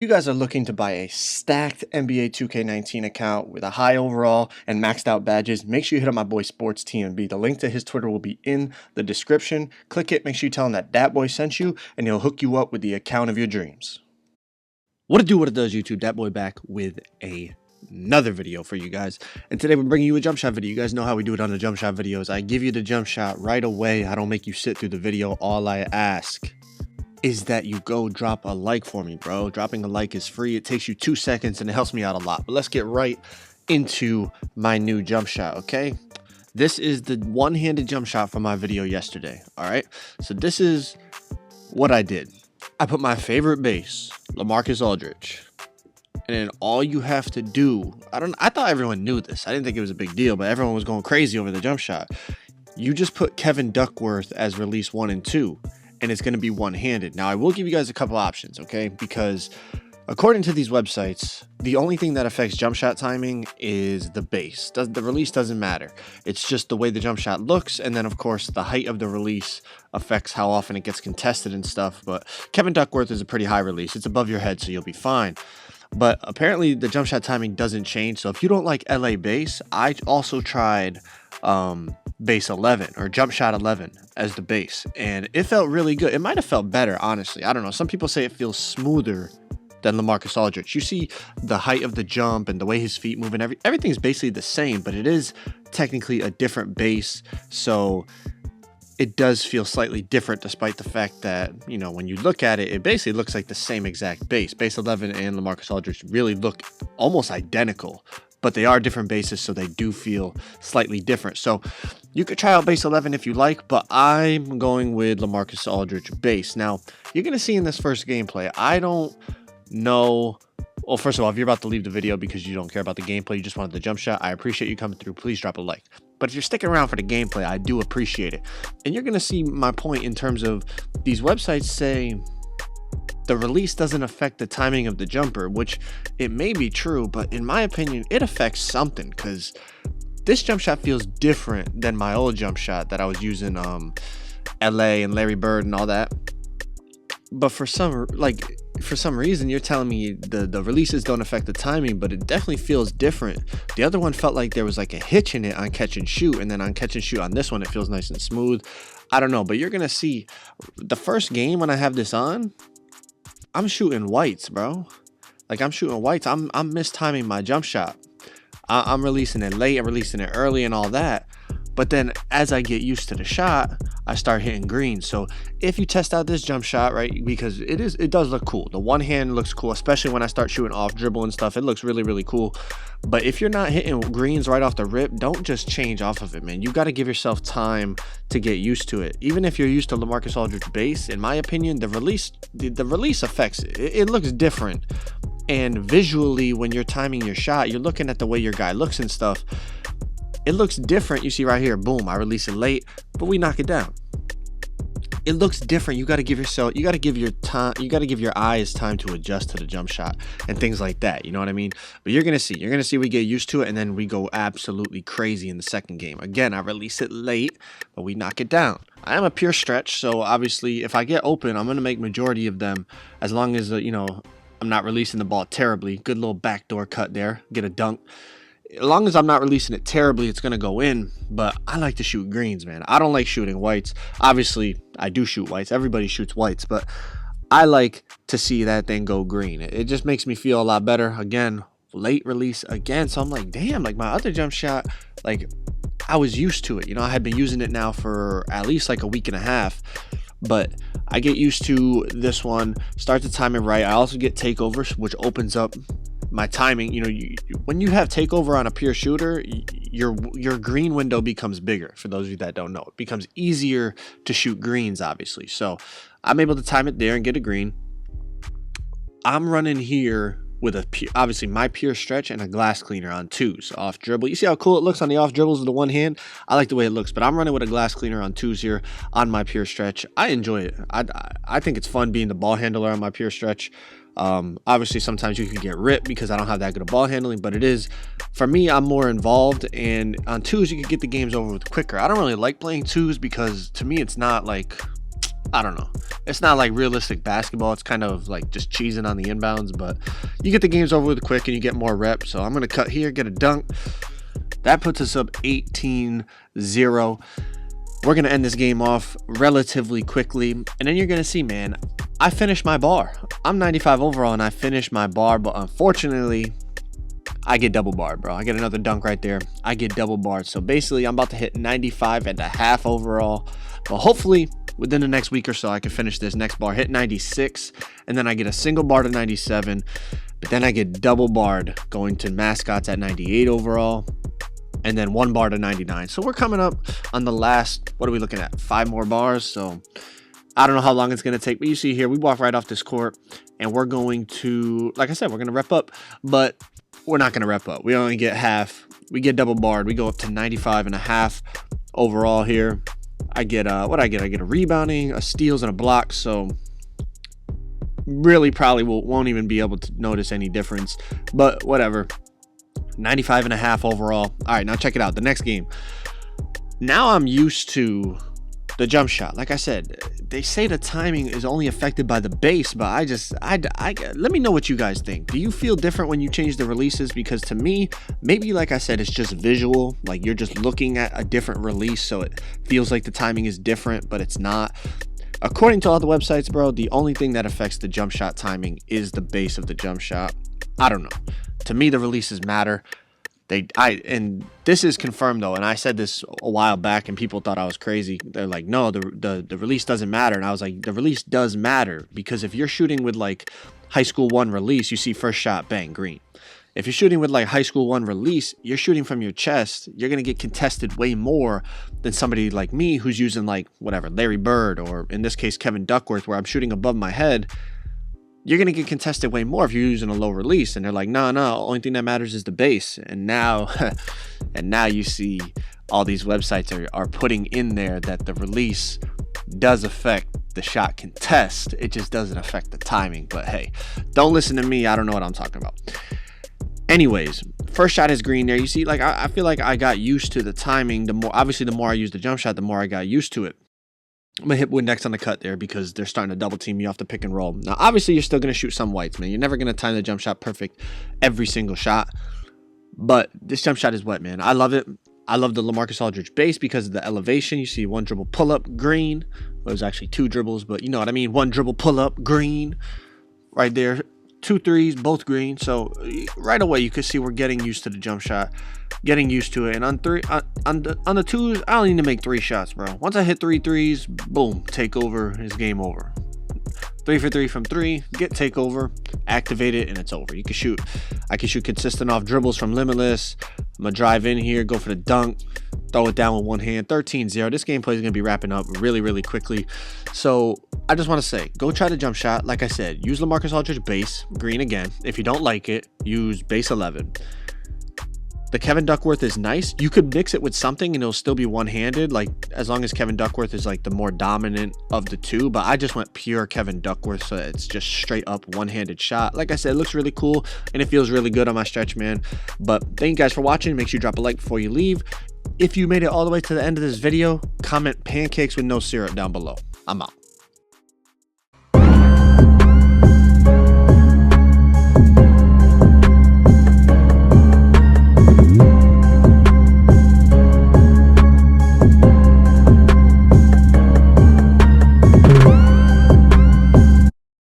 You guys are looking to buy a stacked NBA 2K19 account with a high overall and maxed out badges, make sure you hit up my boy Sports TMB. The link to his Twitter will be in the description. Click it, make sure you tell him that boy sent you, and he'll hook you up with the account of your dreams. What it do, what it does, YouTube? Dat boy back with another video for you guys, and today we're bringing you a jump shot video. You guys know how we do it on the jump shot videos. I give you the jump shot right away. I don't make you sit through the video. All I ask is that you go drop a like for me, bro. Dropping a like is free. It takes you 2 seconds and it helps me out a lot. But let's get right into my new jump shot, okay? This is the one-handed jump shot from my video yesterday, all right? So this is what I did. I put my favorite base, LaMarcus Aldridge. And then all you have to do, I thought everyone knew this. I didn't think it was a big deal, but everyone was going crazy over the jump shot. You just put Kevin Duckworth as release 1 and 2. And it's going to be one-handed. Now, I will give you guys a couple options, okay? Because according to these websites, the only thing that affects jump shot timing is the base. The release doesn't matter. It's just the way the jump shot looks, and then, of course, the height of the release affects how often it gets contested and stuff. But Kevin Duckworth is a pretty high release. It's above your head, so you'll be fine. But apparently, the jump shot timing doesn't change. So if you don't like LA base, I also tried base 11 or jump shot 11 as the base, and it felt really good. It might have felt better, honestly. I don't know. Some people say it feels smoother than LaMarcus Aldridge. You see the height of the jump and the way his feet move, and everything's basically the same, but it is technically a different base, so it does feel slightly different, despite the fact that, you know, when you look at it, it basically looks like the same exact base. Base 11 and LaMarcus Aldridge really look almost identical, but they are different bases, so they do feel slightly different. So you could try out base 11 if you like, but I'm going with LaMarcus Aldridge base. Now, you're going to see in this first gameplay, I don't know. Well, first of all, if you're about to leave the video because you don't care about the gameplay, you just wanted the jump shot, I appreciate you coming through. Please drop a like. But if you're sticking around for the gameplay, I do appreciate it. And you're going to see my point in terms of these websites say the release doesn't affect the timing of the jumper, which it may be true, but in my opinion, it affects something, because this jump shot feels different than my old jump shot that I was using LA and Larry Bird and all that. But for some reason, you're telling me the releases don't affect the timing, but it definitely feels different. The other one felt like there was like a hitch in it on catch and shoot, and then on catch and shoot on this one, it feels nice and smooth. I don't know, but you're gonna see the first game when I have this on, I'm shooting whites, bro. Like, I'm shooting whites. I'm mistiming my jump shot. I'm releasing it late, I'm releasing it early and all that. But then as I get used to the shot, I start hitting green. So if you test out this jump shot, right, because it does look cool. The one hand looks cool, especially when I start shooting off dribble and stuff. It looks really, really cool. But if you're not hitting greens right off the rip, don't just change off of it, man. You got to give yourself time to get used to it. Even if you're used to LaMarcus Aldridge base, in my opinion, the release affects it. It looks different. And visually, when you're timing your shot, you're looking at the way your guy looks and stuff. It looks different. You see right here, boom, I release it late, but we knock it down. It looks different. You got to give your eyes time to adjust to the jump shot and things like that. You know what I mean? But you're going to see we get used to it, and then we go absolutely crazy in the second game. Again, I release it late, but we knock it down. I am a pure stretch, so obviously if I get open, I'm going to make majority of them, as long as, you know, I'm not releasing the ball terribly. Good little backdoor cut there. Get a dunk. As long as I'm not releasing it terribly, it's going to go in. But I like to shoot greens, man. I don't like shooting whites. Obviously, I do shoot whites. Everybody shoots whites. But I like to see that thing go green. It just makes me feel a lot better. Again, late release again. So I'm like, damn, like my other jump shot, like I was used to it. You know, I had been using it now for at least like a week and a half. But I get used to this one, start to time it right. I also get takeovers, which opens up my timing. You know, when you have takeover on a pure shooter, your green window becomes bigger. For those of you that don't know, it becomes easier to shoot greens, obviously. So I'm able to time it there and get a green. I'm running here with obviously my pure stretch and a glass cleaner on twos off dribble. You see how cool it looks on the off dribbles with the one hand? I like the way it looks, but I'm running with a glass cleaner on twos here on my pure stretch. I enjoy it. I think it's fun being the ball handler on my pure stretch. Obviously sometimes you can get ripped because I don't have that good of ball handling, but it is, for me, I'm more involved, and on twos you can get the games over with quicker. I don't really like playing twos because to me it's not like, I don't know. It's not like realistic basketball. It's kind of like just cheesing on the inbounds, but you get the games over with quick and you get more reps. So I'm going to cut here, get a dunk. That puts us up 18-0. We're going to end this game off relatively quickly. And then you're going to see, man, I finished my bar. I'm 95 overall and I finished my bar, but unfortunately, I get double barred, bro. I get another dunk right there. I get double barred. So basically, I'm about to hit 95.5 overall. But hopefully, within the next week or so, I can finish this next bar, hit 96, and then I get a single bar to 97. But then I get double barred going to mascots at 98 overall, and then 1 bar to 99. So we're coming up on the last, what are we looking at? 5 more bars. So I don't know how long it's going to take, but you see here, we walk right off this court, and we're going to, like I said, we're going to rep up, but we're not going to rep up. We only get half. We get double barred. We go up to 95.5 overall here. I get what I get a rebounding, a steals, and a block. So really probably won't even be able to notice any difference, but whatever. 95.5 overall. All right, now check it out. The next game. Now I'm used to the jump shot. Like I said, they say the timing is only affected by the base, but let me know what you guys think. Do you feel different when you change the releases? Because to me, maybe like I said, it's just visual. Like you're just looking at a different release, so it feels like the timing is different, but it's not. According to all the websites, bro, the only thing that affects the jump shot timing is the base of the jump shot. I don't know. To me, the releases matter. And this is confirmed though, and I said this a while back and people thought I was crazy. They're like, no, the release doesn't matter. And I was like, the release does matter, because if you're shooting with like high school 1 release, you see first shot, bang, green. If you're shooting with like high school 1 release, you're shooting from your chest, you're going to get contested way more than somebody like me who's using like whatever, Larry Bird, or in this case, Kevin Duckworth, where I'm shooting above my head. You're going to get contested way more if you're using a low release. And they're like, no, only thing that matters is the base. And now, you see all these websites are putting in there that the release does affect the shot contest. It just doesn't affect the timing. But hey, don't listen to me. I don't know what I'm talking about. Anyways, first shot is green there. You see, like, I feel like I got used to the timing. The more I used the jump shot, the more I got used to it. I'm going to hit Windex on the cut there because they're starting to double team me off the pick and roll. Now, obviously, you're still going to shoot some whites, man. You're never going to time the jump shot perfect every single shot. But this jump shot is wet, man. I love it. I love the LaMarcus Aldridge base because of the elevation. You see 1 dribble pull-up, green. Well, it was actually 2 dribbles, but you know what I mean. 1 dribble pull-up, green. Right there. 2 threes, both green. So right away, you can see we're getting used to the jump shot. Getting used to it. And on the twos, I don't need to make 3 shots, bro. Once I hit 3 threes, boom, take over. It's game over. 3 for 3 from 3, get takeover, activate it, and it's over. You can shoot. I can shoot consistent off dribbles from Limitless. I'm going to drive in here, go for the dunk, throw it down with one hand. 13-0. This gameplay is going to be wrapping up really, really quickly. So I just want to say, go try the jump shot. Like I said, use LaMarcus Aldridge base, green again. If you don't like it, use base 11. The Kevin Duckworth is nice. You could mix it with something and it'll still be one-handed, like as long as Kevin Duckworth is like the more dominant of the two. But I just went pure Kevin Duckworth, so it's just straight up one-handed shot. Like I said, it looks really cool and it feels really good on my stretch, man. But thank you guys for watching. Make sure you drop a like before you leave. If you made it all the way to the end of this video, comment pancakes with no syrup down below. I'm out.